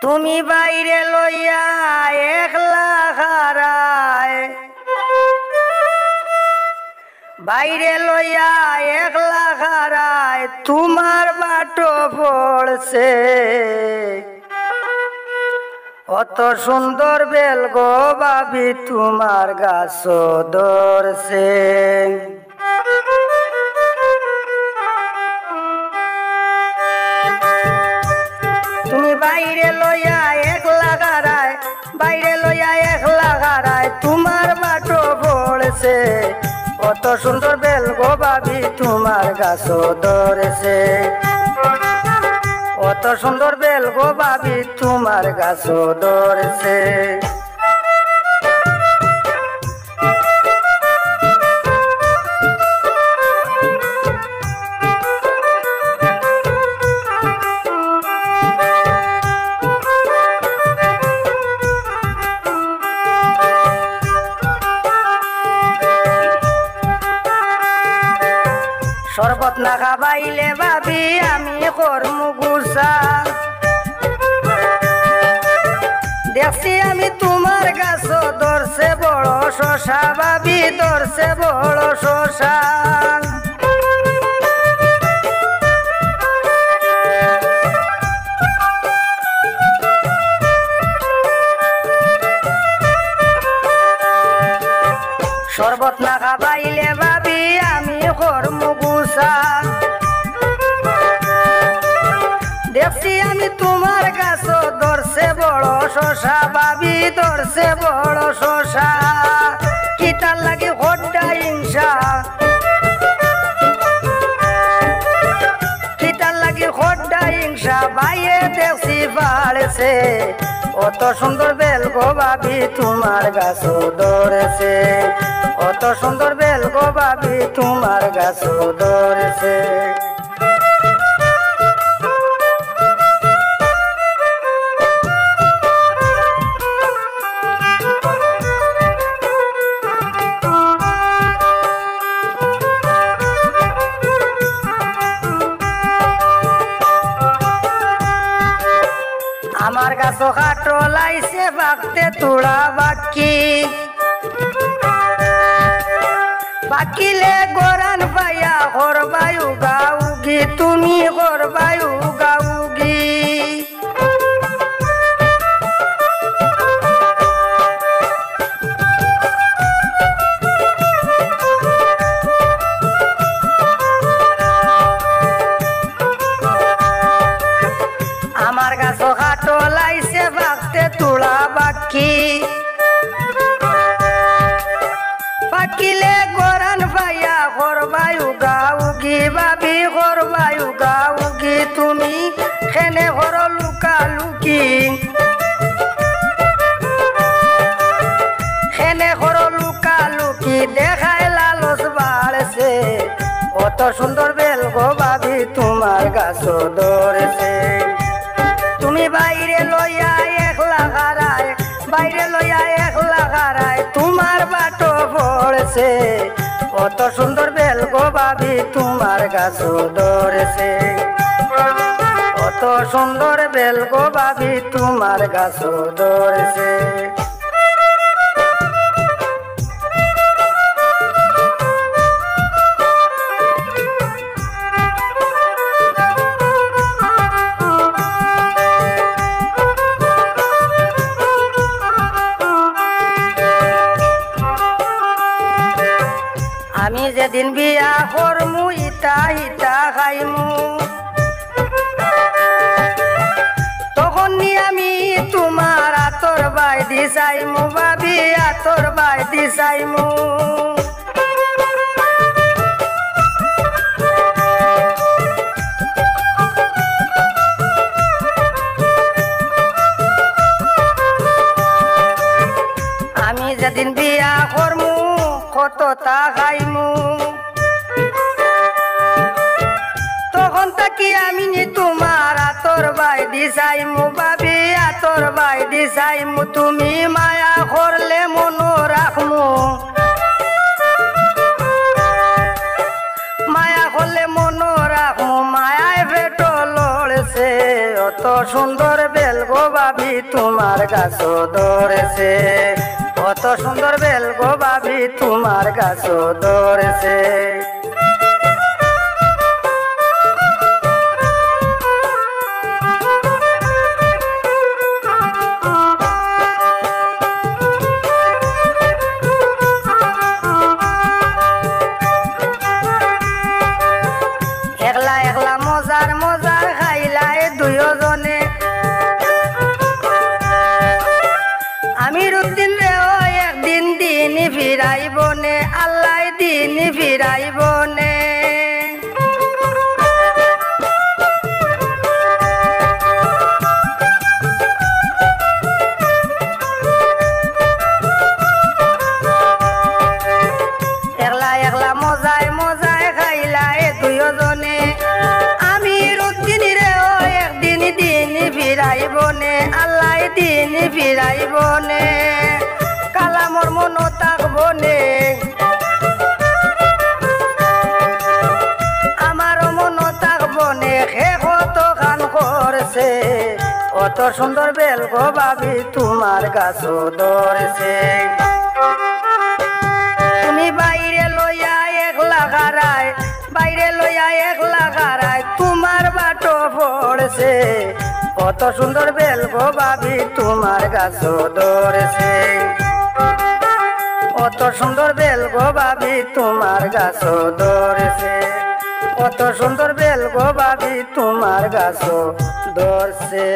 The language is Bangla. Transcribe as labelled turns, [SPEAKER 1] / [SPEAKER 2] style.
[SPEAKER 1] তুমি বাইরে লইয়া একলা হারায়, বাইরে লইয়া একলা হারায় তোমার বাটো পড়ছে। অত সুন্দর বেল গো ভাবি তোমার গাছ ধরছে। তুমি বাইরে লইয়া একলা হারায়, বাইরে লইয়া একলা হারায় তোমার বাটো পড়ছে। অত সুন্দর বেল গো ভাবি তোমার গাছ ধরেছে। অত সুন্দর বেল গো ভাবি তোমার গাছ ধরেছে। শরবত না খাবাইলে ভাবি আমি করমু গুসা। দেখছি আমি তোমার গাছ ধরছে বড় শশা, ভাবি ধরছে বড় শশা। শরবত না খাবাইলে ভাবি আমি করমু গুসা। দেখছি আমি তোমার গাছ ধরছে বড় শশা, ভাবি ধরছে বড় শশা। কিতার লাগে হড্ডা হিংসা, কিতার লাগে হড্ডা হিংসা ভাইয়ে দেখছি বাড়ছে। অত সুন্দর বেল গো ভাবি তোমার গাছ ধরেছে। অত সুন্দর বেল গো ভাবি তোমার গাছ ধরেছে। আমার গাছ খাটো লাইছে বাঁকতে তোড়া বাকি। বাকিলে গোরান পাইয়া করবাই উগা উগি, তুমি করবাই উগা উগি। আমার গাছ খাটো লাইছে বাঁকতে তোড়া বাকি। পাকিলে গোরান পাইয়া করবাই উগা উগি, ভাবি করবাই উগা উগি। তুমি খেনে ঘর লুকা লুকি, খেনে ঘর লুকা লুকি দেখায় লালস বাড়ছে। অত সুন্দর বেল গো ভাবি তোমার গাছ ধরেছে। তুমি বাইরে লইয়া একলা হারায়, বাইরে লইয়া একলা হারায় তোমার বাটো পড়ছে। অত সুন্দর বেল গো ভাবি তোমার গাছ ধরেছে। অত সুন্দর বেল গো ভাবি তোমার গাছ ধরেছে। আমি যেদিন বিয়া করমু ইটা ইটা খাইমু, তখন আমি তোমার আতর বাইদি চাইমু, ভাবি আতর বাইদি চাইমু। আমি যেদিন বিয়া করমু কতটা খাইমু, তখন তাকি আমি তোমার আতর বাইদি চাইমু, ভাবি আতর বাইদি চাইমু। তুমি মায়া করলে মন রাখমু, মায়া করলে মন রাখমু। মায়ায় পেট লড়ছে, অত অত সুন্দর বেল গো ভাবি তোমার গাছ ধরেছে, অত সুন্দর বেল গো ভাবি তোমার গাছ ধরেছে। একলা একলা মজার মজার খাইলাই দুজনে, আমির উদ্দিন রে ও একদিন দিন ফিরাইব নে, আল্লাহ দিন ফিরাইব নে। একলা একলা মজায় মজায় খাইলাই দুজনে, আমির উদ্দিন রে ও একদিন দিন ফিরাইব নে, আল্লাহ দিন ফিরাইব নে। কালামর মন থাকব নে, আমারও মন থাকব নে, সে কত গান করছে, অত সুন্দর বেল গো ভাবি তোমার গাছ ধরেছে। তুমি বাইরে লইয়া একলা গারায়, বাইরে লইয়া একলা গারায় তোমার বাটো পড়ছে, কত সুন্দর বেল গো ভাবি তোমার গাছ ধরেছে, কত সুন্দর বেল গো ভাবি তোমার গাছ ধরেছে, কত সুন্দর বেল গো ভাবি তোমার গাছ ধরছে।